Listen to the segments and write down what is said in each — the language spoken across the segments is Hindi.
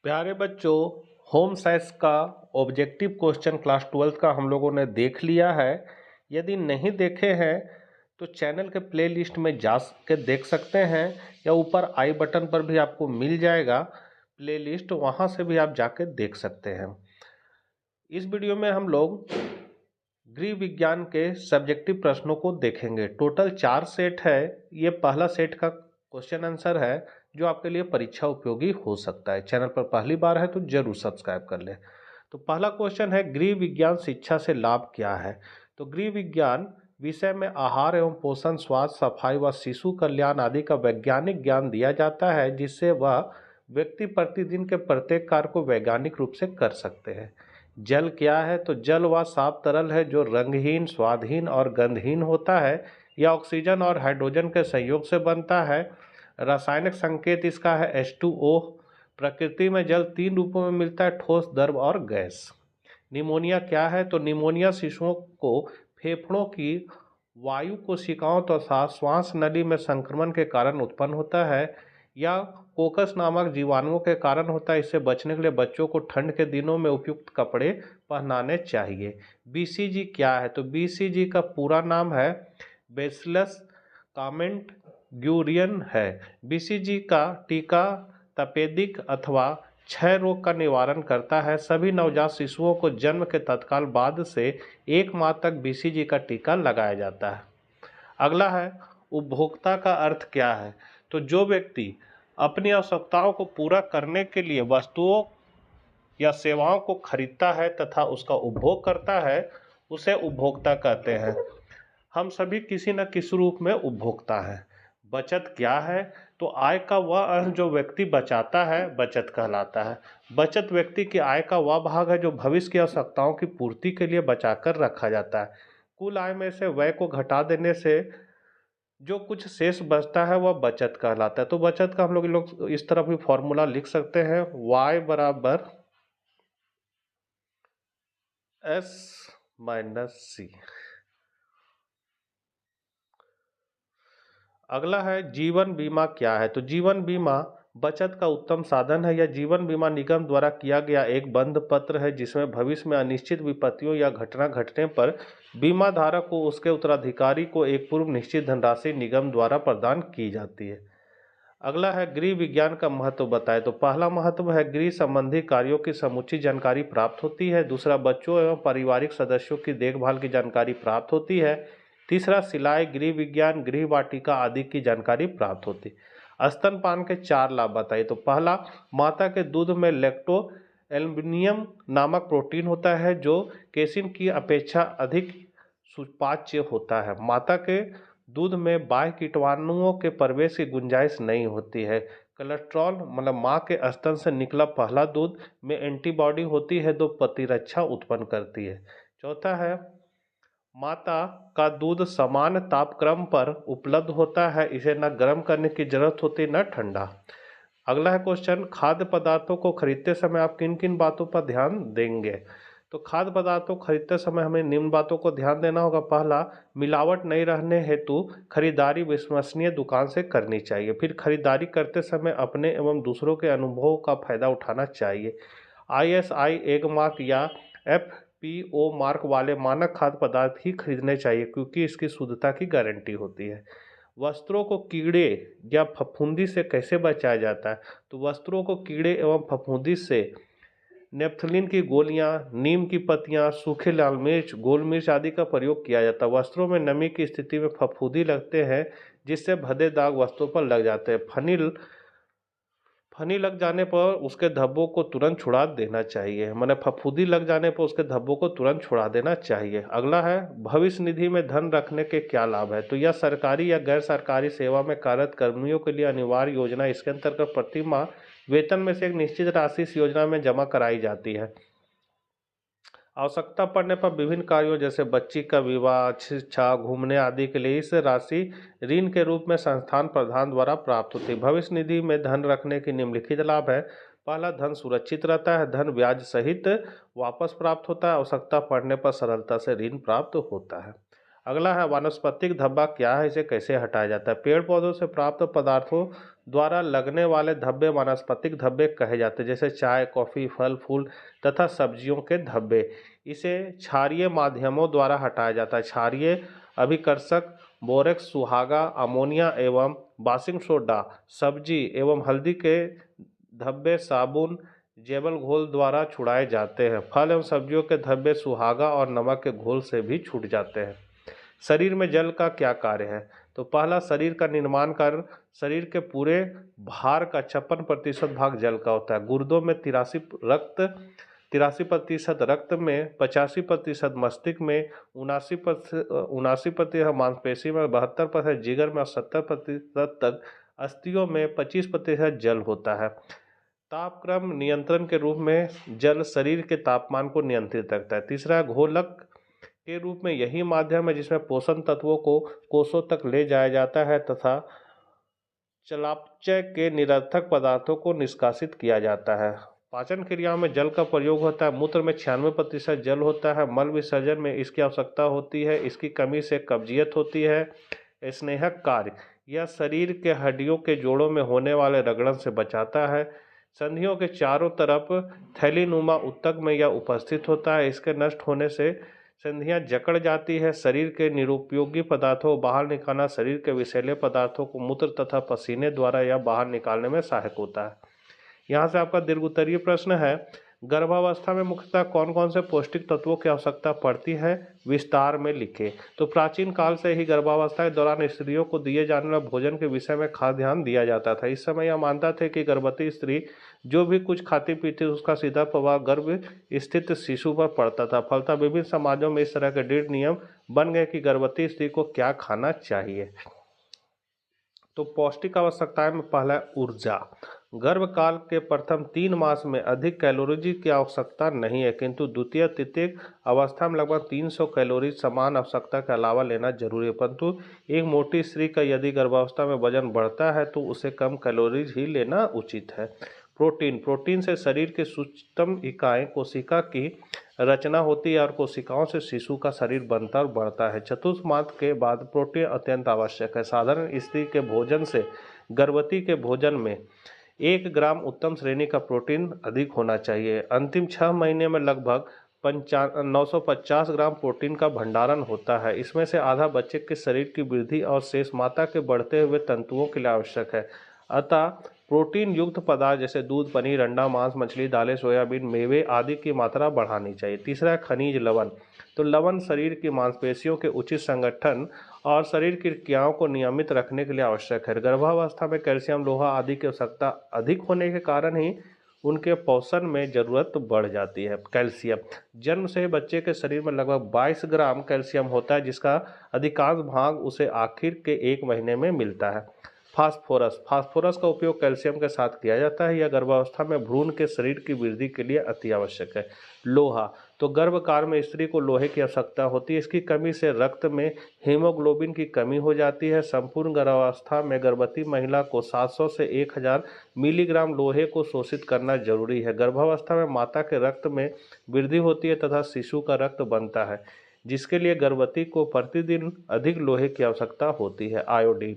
प्यारे बच्चों, होम साइंस का ऑब्जेक्टिव क्वेश्चन क्लास 12th का हम लोगों ने देख लिया है। यदि नहीं देखे हैं तो चैनल के प्लेलिस्ट में जा के देख सकते हैं या ऊपर आई बटन पर भी आपको मिल जाएगा प्लेलिस्ट, वहां से भी आप जाके देख सकते हैं। इस वीडियो में हम लोग गृह विज्ञान के सब्जेक्टिव प्रश्नों को देखेंगे। टोटल 4 सेट है। ये पहला सेट का क्वेश्चन आंसर है जो आपके लिए परीक्षा उपयोगी हो सकता है। चैनल पर पहली बार है तो जरूर सब्सक्राइब कर लें। तो पहला क्वेश्चन है, गृह विज्ञान शिक्षा से लाभ क्या है। तो गृह विज्ञान विषय में आहार एवं पोषण, स्वास्थ्य, सफाई व शिशु कल्याण आदि का वैज्ञानिक ज्ञान दिया जाता है, जिससे वह व्यक्ति प्रतिदिन के प्रत्येक कार्य को वैज्ञानिक रूप से कर सकते हैं। जल क्या है। तो जल वह साफ तरल है जो रंगहीन, स्वादहीन और गंधहीन होता है। यह ऑक्सीजन और हाइड्रोजन के संयोग से बनता है। रासायनिक संकेत इसका है H2O। प्रकृति में जल 3 रूपों में मिलता है, ठोस, द्रव और गैस। निमोनिया क्या है। तो निमोनिया शिशुओं को फेफड़ों की वायु कोशिकाओं तथा श्वास नली में संक्रमण के कारण उत्पन्न होता है या कोकस नामक जीवाणुओं के कारण होता है। इससे बचने के लिए बच्चों को ठंड के दिनों में उपयुक्त कपड़े पहनाने चाहिए। BCG क्या है। तो BCG का पूरा नाम है बेसिलस कॉमेट ग्यूरियन है। BCG का टीका तपेदिक अथवा क्षय रोग का निवारण करता है। सभी नवजात शिशुओं को जन्म के तत्काल बाद से 1 माह तक BCG का टीका लगाया जाता है। अगला है, उपभोक्ता का अर्थ क्या है। तो जो व्यक्ति अपनी आवश्यकताओं को पूरा करने के लिए वस्तुओं या सेवाओं को खरीदता है तथा उसका उपभोग करता है, उसे उपभोक्ता कहते हैं। हम सभी किसी न किसी रूप में उपभोक्ता हैं। बचत क्या है। तो आय का वह अंश जो व्यक्ति बचाता है बचत कहलाता है। बचत व्यक्ति की आय का वह भाग है जो भविष्य की आवश्यकताओं की पूर्ति के लिए बचाकर रखा जाता है। कुल आय में से व्यय को घटा देने से जो कुछ शेष बचता है वह बचत कहलाता है। तो बचत का हम लोग इस तरह भी फॉर्मूला लिख सकते हैं, Y बराबर S माइनस C। अगला है, जीवन बीमा क्या है। तो जीवन बीमा बचत का उत्तम साधन है। यह जीवन बीमा निगम द्वारा किया गया एक बंध पत्र है जिसमें भविष्य में अनिश्चित विपत्तियों या घटना घटने पर बीमा धारक को उसके उत्तराधिकारी को एक पूर्व निश्चित धनराशि निगम द्वारा प्रदान की जाती है। अगला है, गृह विज्ञान का महत्व बताएं। तो पहला महत्व है, गृह संबंधी कार्यों की समुचित जानकारी प्राप्त होती है। दूसरा, बच्चों एवं पारिवारिक सदस्यों की देखभाल की जानकारी प्राप्त होती है। तीसरा, सिलाई, गृह विज्ञान, गृह वाटिका आदि की जानकारी प्राप्त होती है। स्तनपान के 4 लाभ बताइए। तो पहला, माता के दूध में लैक्टो एल्बुमिन नामक प्रोटीन होता है जो केसिन की अपेक्षा अधिक सुपाच्य होता है। माता के दूध में बाह्य कीटाणुओं के प्रवेश की गुंजाइश नहीं होती है। कोलेस्ट्रॉल मतलब माँ के स्तन से निकला पहला दूध में एंटीबॉडी होती है जो प्रतिरक्षा उत्पन्न करती है। चौथा है, माता का दूध समान तापक्रम पर उपलब्ध होता है, इसे न गर्म करने की जरूरत होती न ठंडा। अगला है क्वेश्चन, खाद्य पदार्थों को खरीदते समय आप किन किन बातों पर ध्यान देंगे। तो खाद्य पदार्थों को खरीदते समय हमें निम्न बातों को ध्यान देना होगा। पहला, मिलावट नहीं रहने हेतु खरीदारी विश्वसनीय दुकान से करनी चाहिए। फिर खरीदारी करते समय अपने एवं दूसरों के अनुभवों का फायदा उठाना चाहिए। ISI एग मार्क या FPO मार्क वाले मानक खाद्य पदार्थ ही खरीदने चाहिए क्योंकि इसकी शुद्धता की गारंटी होती है। वस्त्रों को कीड़े या फफूंदी से कैसे बचाया जाता है। तो वस्त्रों को कीड़े एवं फफूंदी से नेफ्थलीन की गोलियां, नीम की पत्तियां, सूखे लाल मिर्च, गोल मिर्च आदि का प्रयोग किया जाता है। वस्त्रों में नमी की स्थिति में फफूंदी लगते हैं जिससे भद्दे दाग वस्त्रों पर लग जाते हैं। फनी लग जाने पर उसके धब्बों को तुरंत छुड़ा देना चाहिए। मैंने फफूंदी लग जाने पर उसके धब्बों को तुरंत छुड़ा देना चाहिए। अगला है, भविष्य निधि में धन रखने के क्या लाभ है। तो यह सरकारी या गैर सरकारी सेवा में कार्यरत कर्मियों के लिए अनिवार्य योजना। इसके अंतर्गत प्रति माह वेतन में से एक निश्चित राशि इस योजना में जमा कराई जाती है। आवश्यकता पड़ने पर विभिन्न कार्यों जैसे बच्ची का विवाह, शिक्षा, घूमने आदि के लिए इस राशि ऋण के रूप में संस्थान प्रधान द्वारा प्राप्त होती है। भविष्य निधि में धन रखने की निम्नलिखित लाभ है। पहला, धन सुरक्षित रहता है। धन ब्याज सहित वापस प्राप्त होता है। आवश्यकता पड़ने पर सरलता से ऋण प्राप्त होता है। अगला है, वानस्पतिक धब्बा क्या है, इसे कैसे हटाया जाता है। पेड़ पौधों से प्राप्त पदार्थों द्वारा लगने वाले धब्बे वानस्पतिक धब्बे कहे जाते हैं, जैसे चाय, कॉफ़ी, फल, फूल तथा सब्जियों के धब्बे। इसे क्षारीय माध्यमों द्वारा हटाया जाता है। क्षारीय अभिकर्षक बोरेक्स, सुहागा, अमोनिया एवं बासिंग सोडा, सब्जी एवं हल्दी के धब्बे साबुन, जेबल घोल द्वारा छुड़ाए जाते हैं। फल एवं सब्जियों के धब्बे सुहागा और नमक के घोल से भी छूट जाते हैं। शरीर में जल का क्या कार्य है? तो पहला, शरीर का निर्माण कार्य। शरीर के पूरे भार का 56% भाग जल का होता है। गुर्दों में 83% रक्त में, 85% मस्तिष्क में, 79% मांसपेशी में, 72% जिगर में और 70% तक अस्थियों में 25% जल होता है। तापक्रम नियंत्रण के रूप में जल शरीर के तापमान को नियंत्रित रखता है। तीसरा, घोलक के रूप में यही माध्यम है जिसमें पोषण तत्वों को कोषों तक ले जाया जाता है तथा चयापचय के निरर्थक पदार्थों को निष्कासित किया जाता है। पाचन क्रियाओं में जल का प्रयोग होता है। मूत्र में 96% जल होता है। मल विसर्जन में इसकी आवश्यकता होती है। इसकी कमी से कब्जियत होती है। स्नेहक कार्य, यह शरीर के हड्डियों के जोड़ों में होने वाले रगड़न से बचाता है। संधियों के चारों तरफ थैलीनुमा ऊतक में यह उपस्थित होता है। इसके नष्ट होने से संधियां जकड़ जाती है। शरीर के निरुपयोगी पदार्थों को बाहर निकालना, शरीर के विषैले पदार्थों को मूत्र तथा पसीने द्वारा यह बाहर निकालने में सहायक होता है। यहाँ से आपका दीर्घोत्तरीय प्रश्न है, गर्भावस्था में मुख्यतः कौन कौन से पौष्टिक तत्वों की आवश्यकता पड़ती है? विस्तार में लिखें। तो प्राचीन काल से ही गर्भावस्था के दौरान स्त्रियों को दिए जाने वाले भोजन के विषय में खास ध्यान दिया जाता था। इस समय यह मानता थे कि गर्भवती स्त्री जो भी कुछ खाती पीती उसका सीधा प्रभाव गर्भ स्थित शिशु पर पड़ता था। फलतः विभिन्न समाजों में इस तरह के दृढ़ नियम बन गए कि गर्भवती स्त्री को क्या खाना चाहिए। तो पौष्टिक आवश्यकताएं में पहला है ऊर्जा। गर्भकाल के प्रथम 3 मास में अधिक कैलोरी की आवश्यकता नहीं है, किंतु द्वितीय तृतीय अवस्था में लगभग 300 कैलोरी समान आवश्यकता के अलावा लेना जरूरी है। परंतु एक मोटी स्त्री का यदि गर्भावस्था में वजन बढ़ता है तो उसे कम कैलोरीज ही लेना उचित है। प्रोटीन से शरीर के सूक्ष्म इकाएं कोशिका की रचना होती है और कोशिकाओं से शिशु का शरीर बनता और बढ़ता है। चतुर्थ मास के बाद प्रोटीन अत्यंत आवश्यक है। साधारण स्त्री के भोजन से गर्भवती के भोजन में 1 ग्राम उत्तम श्रेणी का प्रोटीन अधिक होना चाहिए। अंतिम 6 महीने में लगभग 950 ग्राम प्रोटीन का भंडारण होता है। इसमें से आधा बच्चे के शरीर की वृद्धि और शेष माता के बढ़ते हुए तंतुओं के लिए आवश्यक है। अतः प्रोटीन युक्त पदार्थ जैसे दूध, पनीर, अंडा, मांस, मछली, दालें, सोयाबीन, मेवे आदि की मात्रा बढ़ानी चाहिए। तीसरा है खनिज लवण। तो लवण शरीर की मांसपेशियों के उचित संगठन और शरीर की क्रियाओं को नियमित रखने के लिए आवश्यक है। गर्भावस्था में कैल्शियम, लोहा आदि की आवश्यकता अधिक होने के कारण ही उनके पोषण में जरूरत बढ़ जाती है। कैल्शियम, जन्म से ही बच्चे के शरीर में लगभग 22 ग्राम कैल्शियम होता है, जिसका अधिकांश भाग उसे आखिर के 1 महीने में मिलता है। फास्फोरस का उपयोग कैल्शियम के साथ किया जाता है। यह गर्भावस्था में भ्रूण के शरीर की वृद्धि के लिए अति आवश्यक है। लोहा, तो गर्भकाल में स्त्री को लोहे की आवश्यकता होती है। इसकी कमी से रक्त में हीमोग्लोबिन की कमी हो जाती है। संपूर्ण गर्भावस्था में गर्भवती महिला को 700 से 1000 मिलीग्राम लोहे को शोषित करना जरूरी है। गर्भावस्था में माता के रक्त में वृद्धि होती है तथा शिशु का रक्त बनता है, जिसके लिए गर्भवती को प्रतिदिन अधिक लोहे की आवश्यकता होती है। आयोडीन,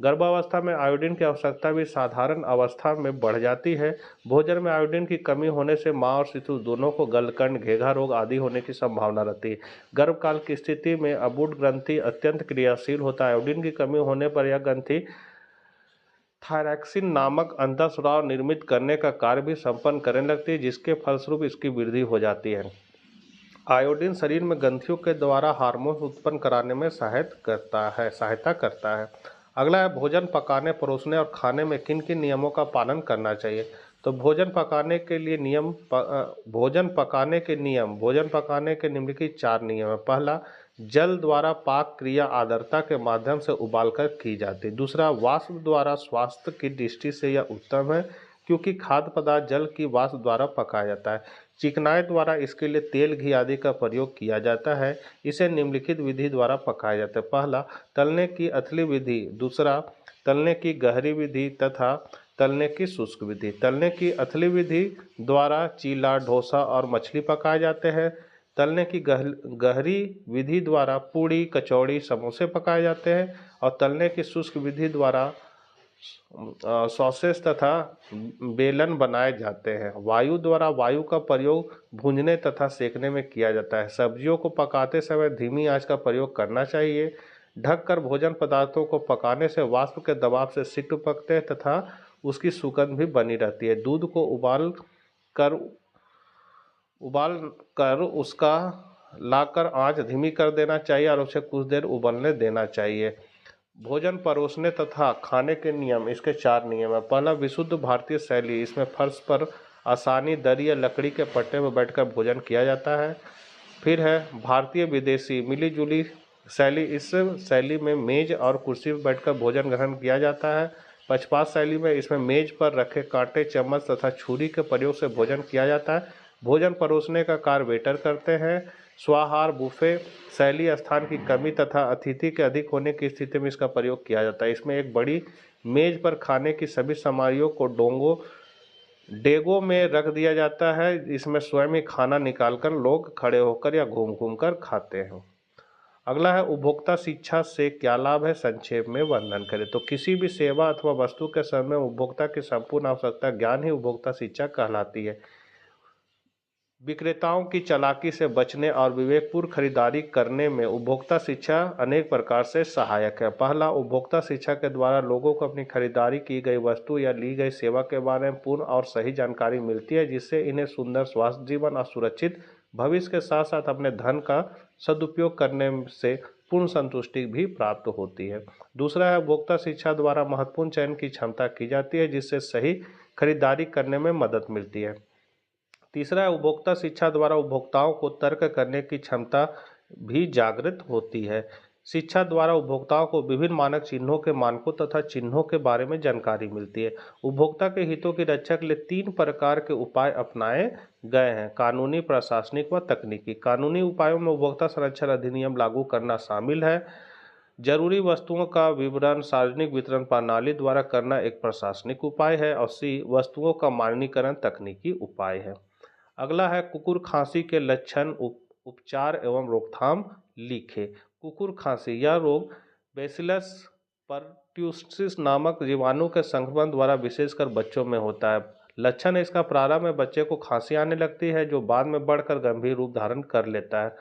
गर्भावस्था में आयोडीन की आवश्यकता भी साधारण अवस्था में बढ़ जाती है। भोजन में आयोडीन की कमी होने से मां और शिशु दोनों को गलकंड, घेघा रोग आदि होने की संभावना रहती है। गर्भकाल की स्थिति में अबूट ग्रंथि अत्यंत क्रियाशील होता है। आयोडीन की कमी होने पर यह ग्रंथि थायरॉक्सिन नामक अंतःस्राव निर्मित करने का कार्य भी संपन्न करने लगती है, जिसके फलस्वरूप इसकी वृद्धि हो जाती है। आयोडीन शरीर में ग्रंथियों के द्वारा हार्मोन उत्पन्न कराने में सहायता करता है। अगला है भोजन पकाने, परोसने और खाने में किन किन नियमों का पालन करना चाहिए। तो भोजन पकाने के निम्नलिखित 4 नियम है। पहला, जल द्वारा पाक क्रिया आर्द्रता के माध्यम से उबालकर की जाती है। दूसरा, वाष्प द्वारा स्वास्थ्य की दृष्टि से यह उत्तम है, क्योंकि खाद्य पदार्थ जल की वाष्प द्वारा पकाया जाता है। चिकनाई द्वारा इसके लिए तेल, घी आदि का प्रयोग किया जाता है। इसे निम्नलिखित विधि द्वारा पकाया जाता है। पहला, तलने की अथली विधि। दूसरा, तलने की गहरी विधि तथा तलने की शुष्क विधि। तलने की अथली विधि द्वारा चीला, डोसा और मछली पकाए जाते हैं। तलने की गहरी विधि द्वारा पूड़ी, कचौड़ी, समोसे पकाए जाते हैं। और तलने की शुष्क विधि द्वारा सॉसेस तथा बेलन बनाए जाते हैं। वायु द्वारा वायु का प्रयोग भूनने तथा सेकने में किया जाता है। सब्जियों को पकाते समय धीमी आंच का प्रयोग करना चाहिए। ढककर भोजन पदार्थों को पकाने से वाष्प के दबाव से सिक पकते हैं तथा उसकी सुगंध भी बनी रहती है। दूध को उबाल कर उसका लाकर आंच धीमी कर देना चाहिए और उसे कुछ देर उबलने देना चाहिए। भोजन परोसने तथा खाने के नियम, इसके 4 नियम है। पहला, विशुद्ध भारतीय शैली। इसमें फर्श पर आसानी, दरी या लकड़ी के पट्टे पर बैठकर भोजन किया जाता है। फिर है भारतीय विदेशी मिली जुली शैली। इस शैली में मेज और कुर्सी पर बैठकर भोजन ग्रहण किया जाता है। पक्षपात शैली में इसमें मेज पर रखे कांटे, चम्मच तथा छुरी के प्रयोग से भोजन किया जाता है। भोजन परोसने का कार्य वेटर करते हैं। स्वाहार बुफे शैली स्थान की कमी तथा अतिथि के अधिक होने की स्थिति में इसका प्रयोग किया जाता है। इसमें एक बड़ी मेज पर खाने की सभी सामग्रियों को डेगों में रख दिया जाता है। इसमें स्वयं ही खाना निकालकर लोग खड़े होकर या घूम घूम कर खाते हैं। अगला है उपभोक्ता शिक्षा से क्या लाभ है, संक्षेप में वर्णन करें। तो किसी भी सेवा अथवा वस्तु के समय उपभोक्ता की संपूर्ण आवश्यकता ज्ञान ही उपभोक्ता शिक्षा कहलाती है। विक्रेताओं की चालाकी से बचने और विवेकपूर्ण खरीदारी करने में उपभोक्ता शिक्षा अनेक प्रकार से सहायक है। पहला, उपभोक्ता शिक्षा के द्वारा लोगों को अपनी खरीदारी की गई वस्तु या ली गई सेवा के बारे में पूर्ण और सही जानकारी मिलती है, जिससे इन्हें सुंदर स्वास्थ्य जीवन और सुरक्षित भविष्य के साथ साथ अपने धन का सदुपयोग करने से पूर्ण संतुष्टि भी प्राप्त होती है। दूसरा है, उपभोक्ता शिक्षा द्वारा महत्वपूर्ण चयन की क्षमता की जाती है, जिससे सही खरीदारी करने में मदद मिलती है। तीसरा है, उपभोक्ता शिक्षा द्वारा उपभोक्ताओं को तर्क करने की क्षमता भी जागृत होती है। शिक्षा द्वारा उपभोक्ताओं को विभिन्न मानक चिन्हों के मानकों तथा चिन्हों के बारे में जानकारी मिलती है। उपभोक्ता के हितों की रक्षा के लिए 3 प्रकार के उपाय अपनाए गए हैं: कानूनी, प्रशासनिक व तकनीकी। कानूनी उपायों में उपभोक्ता संरक्षण अधिनियम लागू करना शामिल है। जरूरी वस्तुओं का विवरण सार्वजनिक वितरण प्रणाली द्वारा करना एक प्रशासनिक उपाय है। और सी, वस्तुओं का मानकीकरण तकनीकी उपाय है। अगला है, कुकुर खांसी के लक्षण, उपचार एवं रोकथाम लिखे। कुकुर खांसी, यह रोग बैसिलस परट्यूसिस नामक जीवाणु के संक्रमण द्वारा विशेषकर बच्चों में होता है। लक्षण इसका प्रारंभ में बच्चे को खांसी आने लगती है, जो बाद में बढ़कर गंभीर रूप धारण कर लेता है।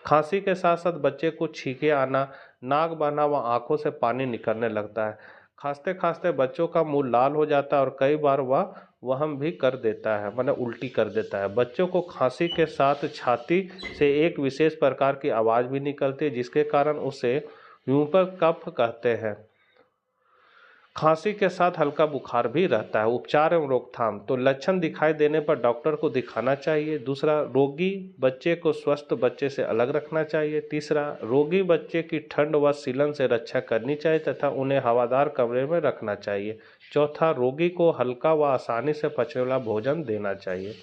खांसी के साथ साथ बच्चे को छींके आना, नाक बहना व आंखों से पानी निकलने लगता है। खांसते खांसते बच्चों का मुंह लाल हो जाता है और कई बार वह वहम भी कर देता है, माने उल्टी कर देता है। बच्चों को खांसी के साथ छाती से एक विशेष प्रकार की आवाज़ भी निकलती है, जिसके कारण उसे ह्यूमर कफ कहते हैं। खांसी के साथ हल्का बुखार भी रहता है। उपचार एवं रोकथाम, तो लक्षण दिखाई देने पर डॉक्टर को दिखाना चाहिए। दूसरा, रोगी बच्चे को स्वस्थ बच्चे से अलग रखना चाहिए। तीसरा, रोगी बच्चे की ठंड व सीलन से रक्षा करनी चाहिए तथा उन्हें हवादार कमरे में रखना चाहिए। चौथा, रोगी को हल्का व आसानी से पचने वाला भोजन देना चाहिए।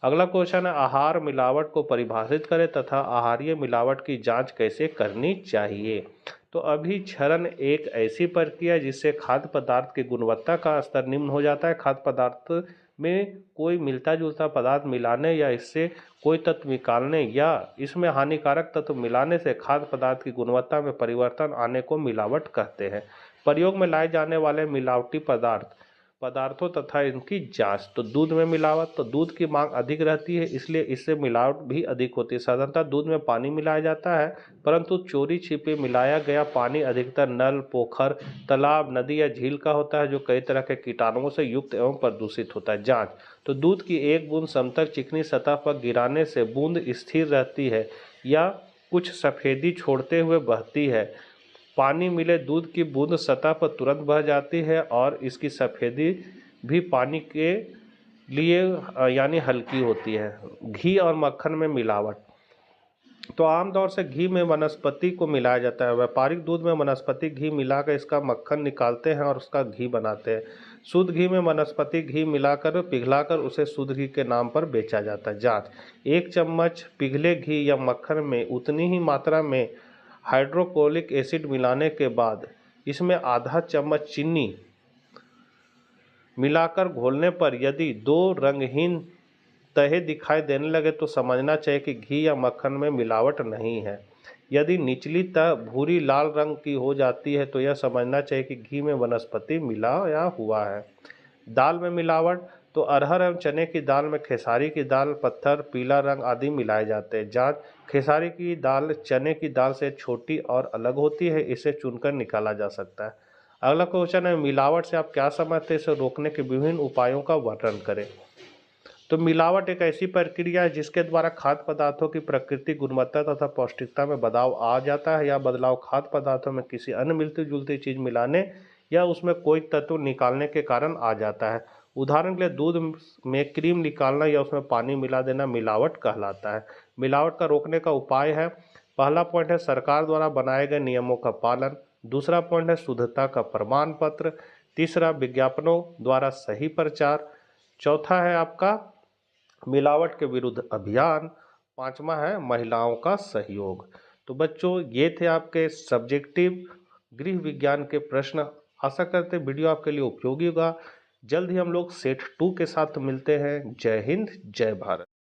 अगला क्वेश्चन है, आहार मिलावट को परिभाषित करें तथा आहारीय मिलावट की जांच कैसे करनी चाहिए। तो अभिक्षरण एक ऐसी प्रक्रिया जिससे खाद्य पदार्थ की गुणवत्ता का स्तर निम्न हो जाता है। खाद्य पदार्थ में कोई मिलता जुलता पदार्थ मिलाने या इससे कोई तत्व निकालने या इसमें हानिकारक तत्व मिलाने से खाद्य पदार्थ की गुणवत्ता में परिवर्तन आने को मिलावट कहते हैं। प्रयोग में लाए जाने वाले मिलावटी पदार्थों तथा इनकी जांच, तो दूध में मिलावट, तो दूध की मांग अधिक रहती है, इसलिए इससे मिलावट भी अधिक होती है। साधारणतः दूध में पानी मिलाया जाता है, परंतु चोरी छिपे मिलाया गया पानी अधिकतर नल, पोखर, तालाब, नदी या झील का होता है, जो कई तरह के कीटाणुओं से युक्त एवं प्रदूषित होता है। जांच, तो दूध की एक बूंद समतल चिकनी सतह पर गिराने से बूंद स्थिर रहती है या कुछ सफेदी छोड़ते हुए बहती है। पानी मिले दूध की बूंद सतह पर तुरंत बह जाती है और इसकी सफेदी भी पानी के लिए यानी हल्की होती है। घी और मक्खन में मिलावट, तो आमतौर से घी में वनस्पति को मिलाया जाता है। व्यापारिक दूध में वनस्पति घी मिलाकर इसका मक्खन निकालते हैं और उसका घी बनाते हैं। शुद्ध घी में वनस्पति घी मिलाकर पिघलाकर उसे शुद्ध घी के नाम पर बेचा जाता है। जांच, 1 चम्मच पिघले घी या मक्खन में उतनी ही मात्रा में हाइड्रोक्लोरिक एसिड मिलाने के बाद इसमें आधा चम्मच चीनी मिलाकर घोलने पर यदि 2 रंगहीन तहे दिखाई देने लगे तो समझना चाहिए कि घी या मक्खन में मिलावट नहीं है। यदि निचली तह भूरी लाल रंग की हो जाती है तो यह समझना चाहिए कि घी में वनस्पति मिला या हुआ है। दाल में मिलावट, तो अरहर एवं चने की दाल में खेसारी की दाल, पत्थर, पीला रंग आदि मिलाए जाते हैं। जांच, खेसारी की दाल चने की दाल से छोटी और अलग होती है, इसे चुनकर निकाला जा सकता है। अगला क्वेश्चन है, मिलावट से आप क्या समझते हैं, इसे रोकने के विभिन्न उपायों का वर्णन करें। तो मिलावट एक ऐसी प्रक्रिया है जिसके द्वारा खाद्य पदार्थों की प्रकृति, गुणवत्ता तथा पौष्टिकता में बदलाव आ जाता है। यह बदलाव खाद्य पदार्थों में किसी अन्य मिलती जुलती चीज मिलाने या उसमें कोई तत्व निकालने के कारण आ जाता है। उदाहरण के लिए दूध में क्रीम निकालना या उसमें पानी मिला देना मिलावट कहलाता है। मिलावट का रोकने का उपाय है, पहला पॉइंट है सरकार द्वारा बनाए गए नियमों का पालन। दूसरा पॉइंट है शुद्धता का प्रमाण पत्र। तीसरा, विज्ञापनों द्वारा सही प्रचार। चौथा है आपका मिलावट के विरुद्ध अभियान। पांचवा है महिलाओं का सहयोग। तो बच्चों, ये थे आपके सब्जेक्टिव गृह विज्ञान के प्रश्न। आशा करते वीडियो आपके लिए उपयोगी होगा। जल्द ही हम लोग सेट 2 के साथ मिलते हैं। जय हिंद, जय भारत।